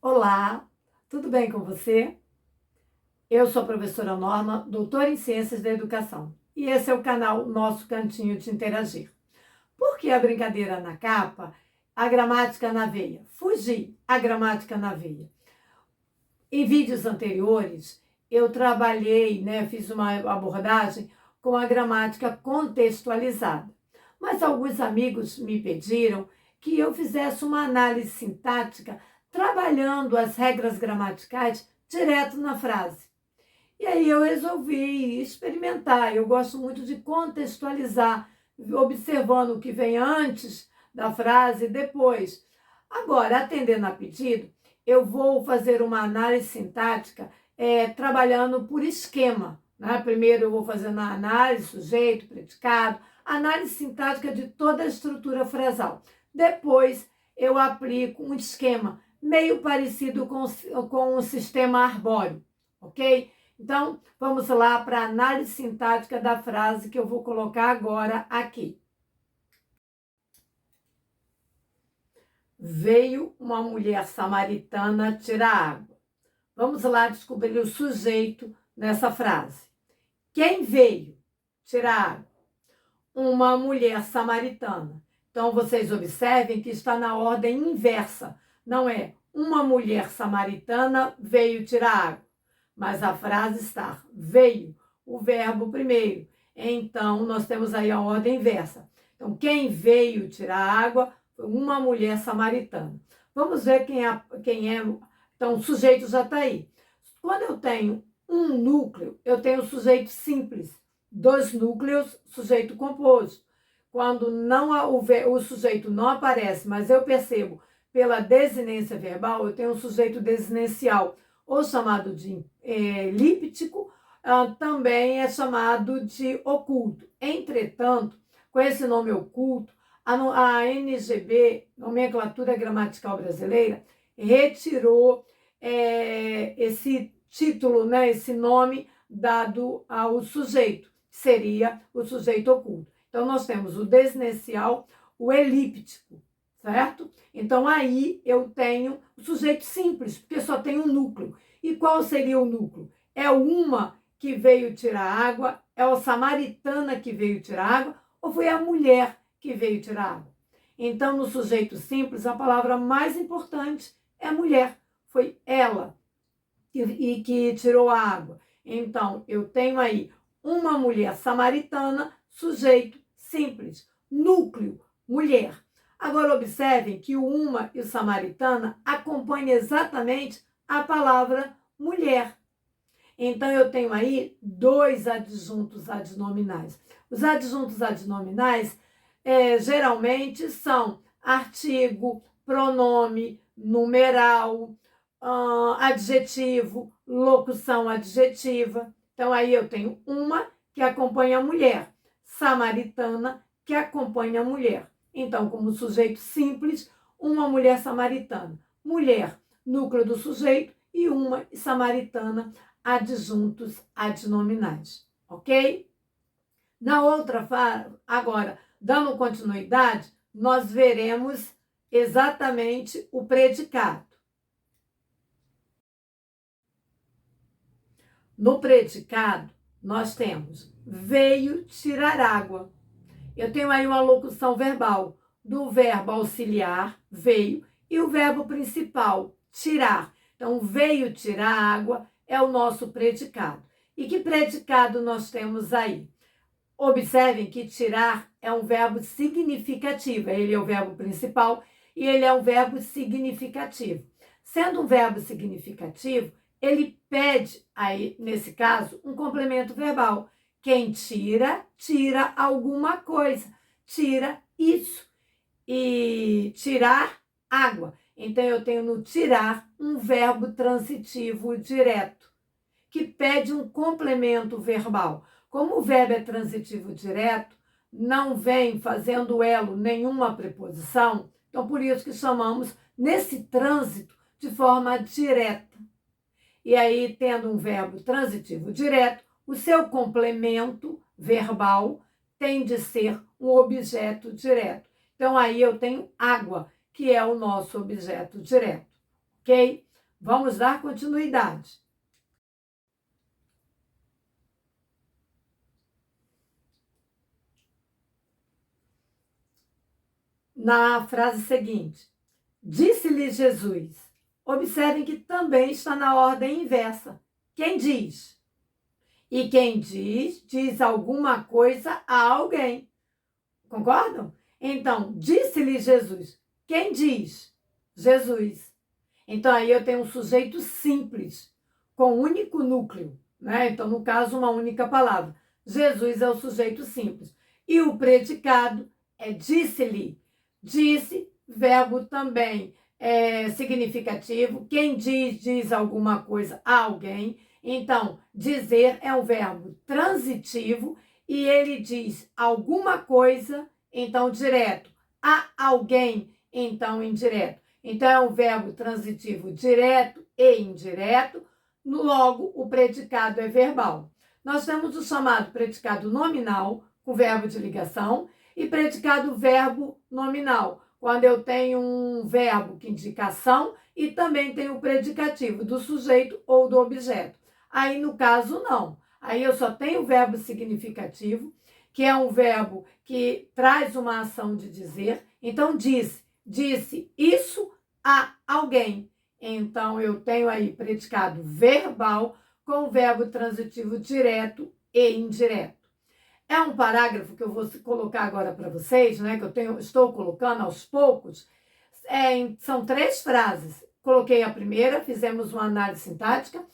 Olá, tudo bem com você? Eu sou a professora Norma, doutora em Ciências da Educação, e esse é o canal Nosso Cantinho de Interagir. Por que a brincadeira na capa? A gramática na veia. Fugir a gramática na veia. Em vídeos anteriores, eu trabalhei, fiz uma abordagem com a gramática contextualizada. Mas alguns amigos me pediram que eu fizesse uma análise sintática trabalhando as regras gramaticais direto na frase. E aí eu resolvi experimentar. Eu gosto muito de contextualizar, observando o que vem antes da frase e depois. Agora, atendendo a pedido, eu vou fazer uma análise sintática trabalhando por esquema. Né? Primeiro eu vou fazendo a análise, sujeito, predicado, análise sintática de toda a estrutura frasal. Depois eu aplico um esquema meio parecido com o sistema arbóreo, ok? Então, vamos lá para a análise sintática da frase que eu vou colocar agora aqui. Veio uma mulher samaritana tirar água. Vamos lá descobrir o sujeito nessa frase. Quem veio tirar água? Uma mulher samaritana. Então, vocês observem que está na ordem inversa. Não é uma mulher samaritana veio tirar água, mas a frase está veio, o verbo primeiro. Então, nós temos aí a ordem inversa. Então, quem veio tirar água foi uma mulher samaritana. Vamos ver quem é. Então, o sujeito já está aí. Quando eu tenho um núcleo, eu tenho o sujeito simples. Dois núcleos, sujeito composto. Quando não o sujeito não aparece, mas eu percebo pela desinência verbal, eu tenho um sujeito desinencial, ou chamado de elíptico, também é chamado de oculto. Entretanto, com esse nome oculto, a NGB, Nomenclatura Gramatical Brasileira, retirou esse título, esse nome dado ao sujeito, que seria o sujeito oculto. Então, nós temos o desinencial, o elíptico, certo? Então, aí eu tenho o sujeito simples, porque só tem um núcleo. E qual seria o núcleo? É uma que veio tirar água, é a samaritana que veio tirar água, ou foi a mulher que veio tirar água? Então, no sujeito simples, a palavra mais importante é mulher. Foi ela que tirou a água. Então, eu tenho aí uma mulher samaritana, sujeito simples, núcleo, mulher. Agora, observem que o uma e o samaritana acompanham exatamente a palavra mulher. Então, eu tenho aí dois adjuntos adnominais. Os adjuntos adnominais geralmente são artigo, pronome, numeral, adjetivo, locução adjetiva. Então, aí eu tenho uma que acompanha a mulher, samaritana que acompanha a mulher. Então, como sujeito simples, uma mulher samaritana. Mulher, núcleo do sujeito, e uma samaritana, adjuntos adnominais. Ok? Na outra fase, agora, dando continuidade, nós veremos exatamente o predicado. No predicado, nós temos veio tirar água. Eu tenho aí uma locução verbal do verbo auxiliar, veio, e o verbo principal, tirar. Então, veio tirar água é o nosso predicado. E que predicado nós temos aí? Observem que tirar é um verbo significativo. Ele é o verbo principal e ele é um verbo significativo. Sendo um verbo significativo, ele pede, aí, nesse caso, um complemento verbal. Quem tira, tira alguma coisa. Tira isso. E tirar, água. Então, eu tenho no tirar um verbo transitivo direto, que pede um complemento verbal. Como o verbo é transitivo direto, não vem fazendo elo nenhuma preposição, então por isso que chamamos nesse trânsito de forma direta. E aí, tendo um verbo transitivo direto, o seu complemento verbal tem de ser um objeto direto. Então, aí eu tenho água, que é o nosso objeto direto, ok? Vamos dar continuidade. Na frase seguinte, disse-lhe Jesus. Observem que também está na ordem inversa. Quem diz? E quem diz, diz alguma coisa a alguém. Concordam? Então, disse-lhe Jesus. Quem diz? Jesus. Então, aí eu tenho um sujeito simples, com um único núcleo, né? Então, no caso, uma única palavra. Jesus é o sujeito simples. E o predicado é disse-lhe. Disse, verbo também significativo. Quem diz, diz alguma coisa a alguém. Então, dizer é um verbo transitivo e ele diz alguma coisa, então direto. A alguém, então indireto. Então, é um verbo transitivo direto e indireto. Logo, o predicado é verbal. Nós temos o chamado predicado nominal, com verbo de ligação, e predicado verbo nominal, quando eu tenho um verbo que indica ação e também tenho o predicativo do sujeito ou do objeto. Aí, no caso, não. Aí eu só tenho o verbo significativo, que é um verbo que traz uma ação de dizer. Então, disse isso a alguém. Então, eu tenho aí predicado verbal com o verbo transitivo direto e indireto. É um parágrafo que eu vou colocar agora para vocês, né? Que estou colocando aos poucos. São 3 frases. Coloquei a primeira, fizemos uma análise sintática.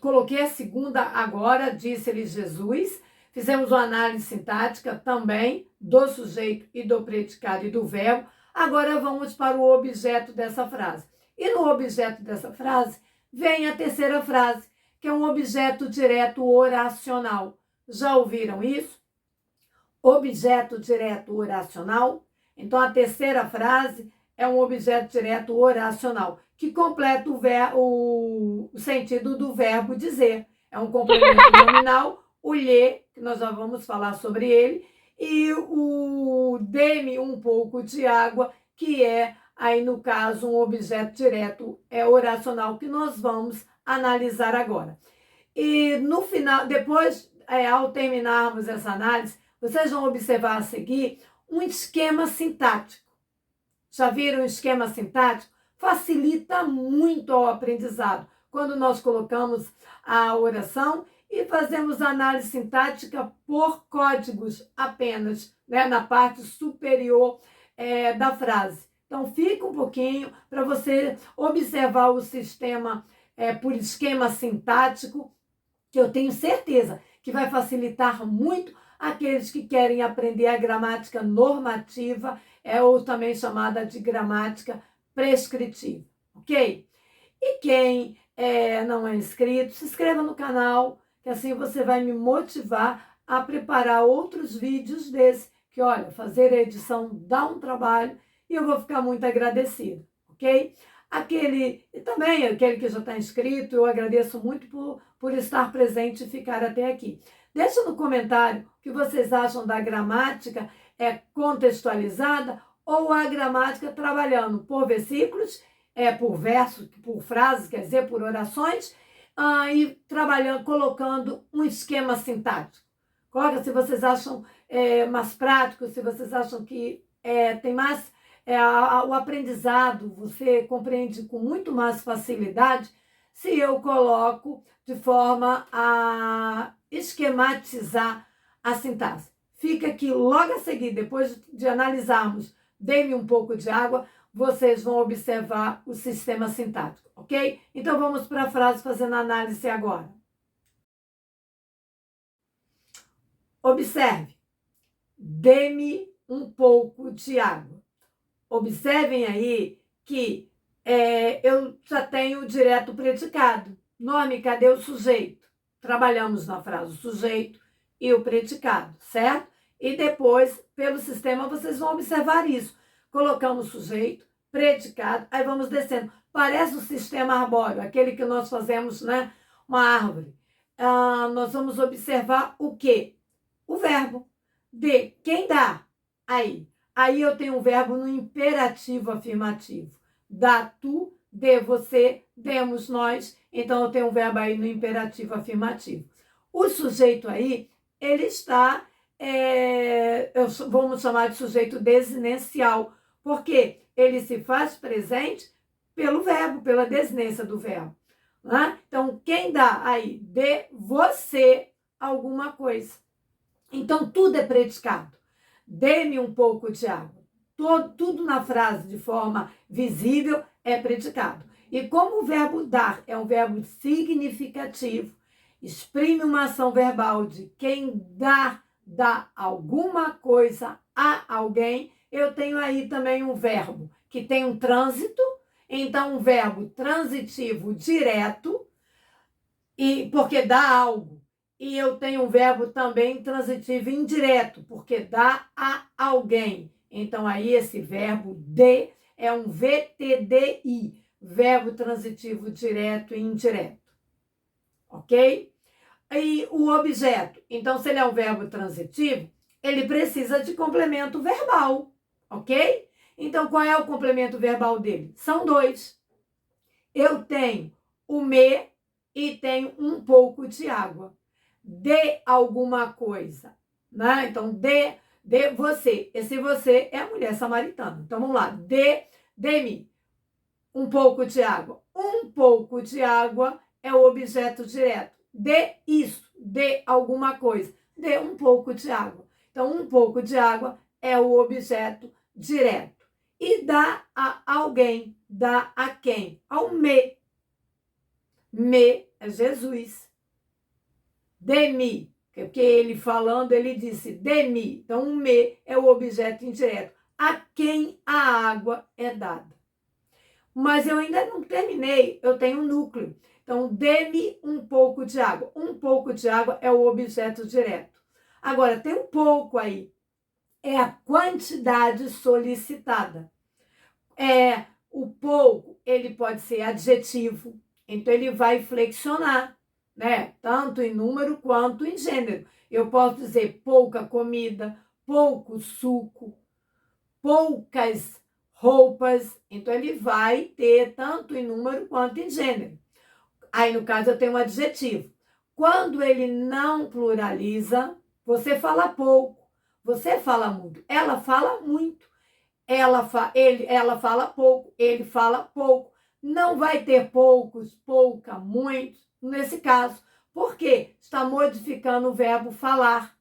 Coloquei a segunda agora, disse-lhe Jesus. Fizemos uma análise sintática também do sujeito e do predicado e do verbo. Agora vamos para o objeto dessa frase. E no objeto dessa frase vem a terceira frase, que é um objeto direto oracional. Já ouviram isso? Objeto direto oracional. Então, a terceira frase é um objeto direto oracional, que completa o sentido do verbo dizer. É um complemento nominal, o lhe, que nós já vamos falar sobre ele, e o dê-me um pouco de água, que é, aí no caso, um objeto direto oracional, que nós vamos analisar agora. E no final, depois, ao terminarmos essa análise, vocês vão observar a seguir um esquema sintático. Já viram o esquema sintático? Facilita muito o aprendizado. Quando nós colocamos a oração e fazemos a análise sintática por códigos apenas, né, na parte superior da frase. Então, fica um pouquinho para você observar o sistema por esquema sintático, que eu tenho certeza que vai facilitar muito aqueles que querem aprender a gramática normativa, ou também chamada de gramática prescritiva, ok? E quem não é inscrito, se inscreva no canal, que assim você vai me motivar a preparar outros vídeos desse, que olha, fazer a edição dá um trabalho e eu vou ficar muito agradecida, ok? E também aquele que já está inscrito, eu agradeço muito por estar presente e ficar até aqui. Deixa no comentário o que vocês acham da gramática contextualizada ou a gramática trabalhando por versículos, por versos, por frases, quer dizer, por orações, e trabalhando, colocando um esquema sintático. Coloca se vocês acham mais prático, se vocês acham que tem mais o aprendizado, você compreende com muito mais facilidade se eu coloco de forma a esquematizar a sintaxe. Fica aqui logo a seguir, depois de analisarmos, dê-me um pouco de água, vocês vão observar o sistema sintático, ok? Então vamos para a frase fazendo análise agora. Observe, dê-me um pouco de água. Observem aí que eu já tenho o direto predicado. Nome, cadê o sujeito? Trabalhamos na frase o sujeito e o predicado, certo? E depois, pelo sistema, vocês vão observar isso. Colocamos sujeito, predicado, aí vamos descendo. Parece o sistema arbóreo, aquele que nós fazemos, né? Uma árvore. Nós vamos observar o quê? O verbo. De quem dá? Aí eu tenho um verbo no imperativo afirmativo. Dá tu, dê você, demos nós. Então, eu tenho um verbo aí no imperativo afirmativo. O sujeito aí, ele está, vamos chamar de sujeito desinencial, porque ele se faz presente pelo verbo, pela desinência do verbo. Né? Então, quem dá aí, dê você alguma coisa. Então, tudo é predicado. Dê-me um pouco de água. Tudo na frase, de forma visível, é predicado. E como o verbo dar é um verbo significativo, exprime uma ação verbal de quem dá alguma coisa a alguém, eu tenho aí também um verbo que tem um trânsito, então um verbo transitivo direto, e porque dá algo. E eu tenho um verbo também transitivo indireto, porque dá a alguém. Então, aí esse verbo de é um VTDI, verbo transitivo direto e indireto. Ok? E o objeto. Então, se ele é um verbo transitivo, ele precisa de complemento verbal. Ok? Então, qual é o complemento verbal dele? São dois. Eu tenho o me e tenho um pouco de água. Dê alguma coisa, né? Então, dê você. Esse você é a mulher samaritana. Então, vamos lá. Dê-me um pouco de água. Um pouco de água é o objeto direto. Dê isso, dê alguma coisa. Dê um pouco de água. Então, um pouco de água é o objeto direto. E dá a alguém. Dá a quem? Ao me. Me é Jesus. Dê-me, porque ele falando, ele disse dê-me. Então, o me é o objeto indireto. A quem a água é dada. Mas eu ainda não terminei, eu tenho um núcleo. Então, dê-me um pouco de água. Um pouco de água é o objeto direto. Agora, tem um pouco aí. É a quantidade solicitada. O pouco, ele pode ser adjetivo. Então, ele vai flexionar, né? Tanto em número quanto em gênero. Eu posso dizer pouca comida, pouco suco, poucas roupas. Então, ele vai ter tanto em número quanto em gênero. Aí, no caso, eu tenho um adjetivo. Quando ele não pluraliza, você fala pouco, você fala muito, ela fala muito. Ela fala pouco, ele fala pouco. Não vai ter poucos, pouca, muitos, nesse caso. Por quê? Está modificando o verbo falar.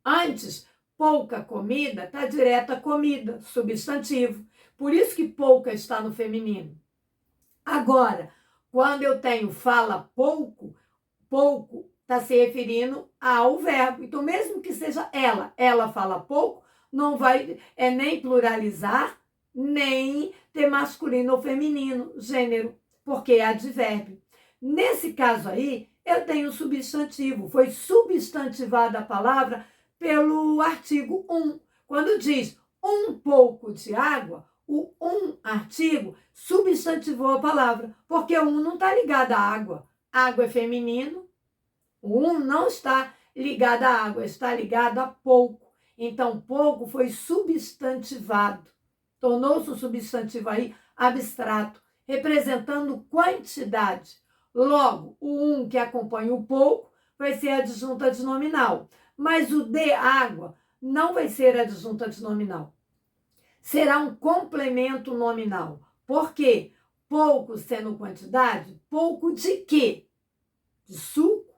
Antes, pouca comida está direto a comida, substantivo. Por isso que pouca está no feminino. Agora, quando eu tenho fala pouco, pouco está se referindo ao verbo. Então, mesmo que seja ela fala pouco, não vai nem pluralizar, nem ter masculino ou feminino, gênero, porque é advérbio. Nesse caso aí, eu tenho substantivo. Foi substantivada a palavra pelo artigo 1. Quando diz um pouco de água, o artigo substantivou a palavra, porque o não está ligado à água. Água é feminino, o não está ligado à água, está ligado a pouco. Então, pouco foi substantivado. Tornou-se o substantivo aí abstrato, representando quantidade. Logo, o que acompanha o pouco vai ser a adjunta adnominal. Mas o de água não vai ser a adjunta adnominal. Será um complemento nominal. Por quê? Pouco sendo quantidade, pouco de quê? De suco?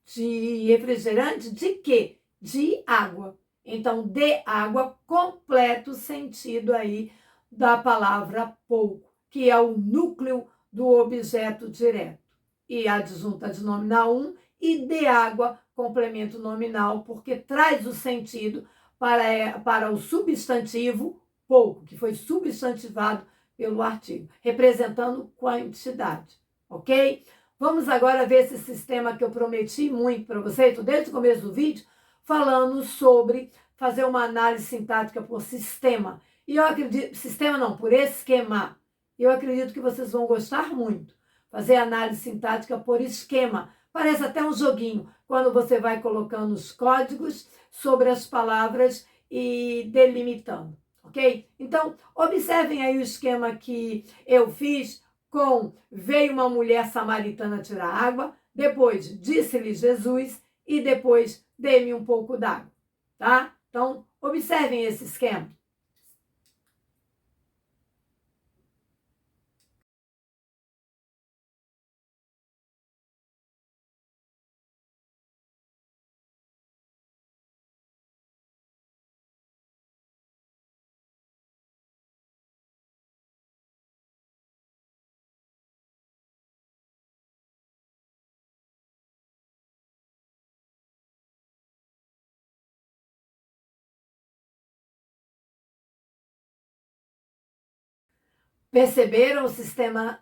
De refrigerante? De quê? De água. Então, de água completa o sentido aí da palavra pouco, que é o núcleo do objeto direto. E a adjunta adnominal e de água, complemento nominal, porque traz o sentido para o substantivo pouco, que foi substantivado pelo artigo, representando quantidade, ok? Vamos agora ver esse sistema que eu prometi muito para vocês, estou desde o começo do vídeo, falando sobre fazer uma análise sintática por sistema. E eu acredito, sistema não, por esquema. Eu acredito que vocês vão gostar muito. Fazer análise sintática por esquema. Parece até um joguinho, quando você vai colocando os códigos sobre as palavras e delimitando, ok? Então, observem aí o esquema que eu fiz com veio uma mulher samaritana tirar água, depois disse-lhe Jesus e depois dê-me um pouco d'água, tá? Então, observem esse esquema. Perceberam o sistema,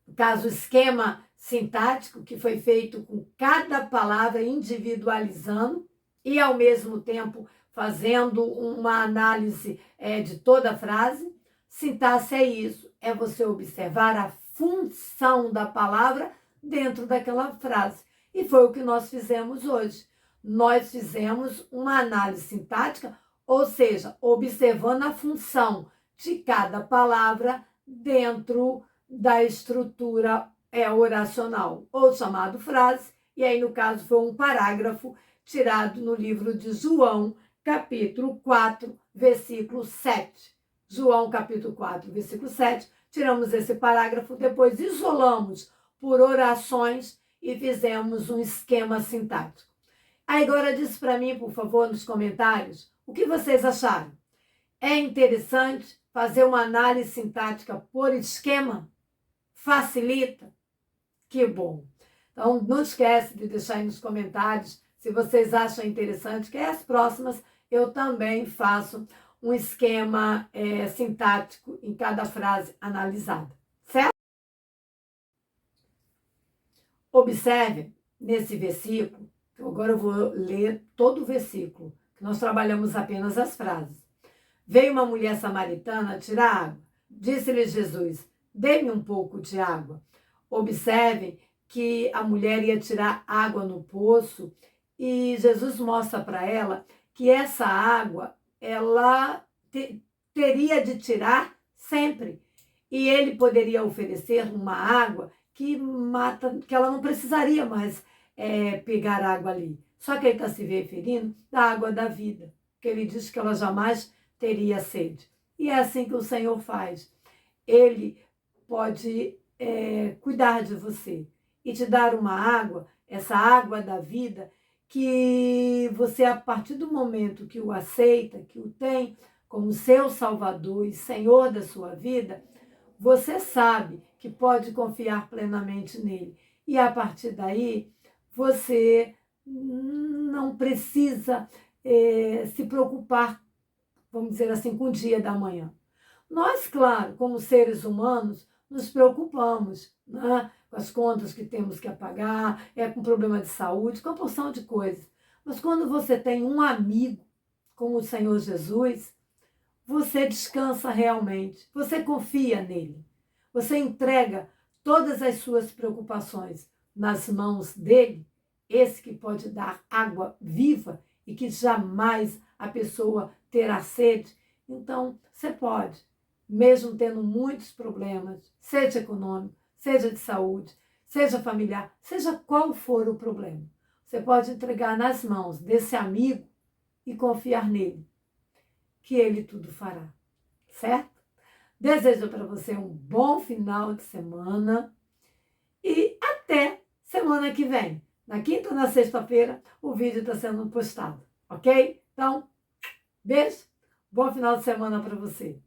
no caso, o esquema sintático que foi feito com cada palavra individualizando e, ao mesmo tempo, fazendo uma análise de toda a frase? Sintaxe é isso, é você observar a função da palavra dentro daquela frase. E foi o que nós fizemos hoje. Nós fizemos uma análise sintática, ou seja, observando a função de cada palavra dentro da estrutura oracional, ou chamado frase, e aí no caso foi um parágrafo tirado no livro de João, capítulo 4, versículo 7. João, capítulo 4, versículo 7, tiramos esse parágrafo, depois isolamos por orações e fizemos um esquema sintático. Aí agora diz para mim, por favor, nos comentários, o que vocês acharam? É interessante fazer uma análise sintática por esquema? Facilita? Que bom! Então, não esquece de deixar aí nos comentários se vocês acham interessante, que as próximas eu também faço um esquema sintático em cada frase analisada, certo? Observe nesse versículo, agora eu vou ler todo o versículo, que nós trabalhamos apenas as frases. Veio uma mulher samaritana tirar água. Disse-lhe Jesus, dê-me um pouco de água. Observem que a mulher ia tirar água no poço e Jesus mostra para ela que essa água ela teria de tirar sempre. E ele poderia oferecer uma água que ela não precisaria mais pegar água ali. Só que ele está se referindo da água da vida, que ele diz que ela jamais teria sede. E é assim que o Senhor faz. Ele pode cuidar de você e te dar uma água, essa água da vida, que você, a partir do momento que o aceita, que o tem como seu Salvador e Senhor da sua vida, você sabe que pode confiar plenamente nele. E a partir daí, você não precisa se preocupar, vamos dizer assim, com o dia da manhã. Nós, claro, como seres humanos, nos preocupamos, né? Com as contas que temos que pagar, com problema de saúde, com uma porção de coisas. Mas quando você tem um amigo, como o Senhor Jesus, você descansa realmente, você confia nele, você entrega todas as suas preocupações nas mãos dele, esse que pode dar água viva e que jamais a pessoa terá sede. Então, você pode, mesmo tendo muitos problemas, seja econômico, seja de saúde, seja familiar, seja qual for o problema, você pode entregar nas mãos desse amigo e confiar nele, que ele tudo fará, certo? Desejo para você um bom final de semana e até semana que vem. Na quinta ou na sexta-feira, o vídeo está sendo postado, ok? Então, beijo, bom final de semana para você.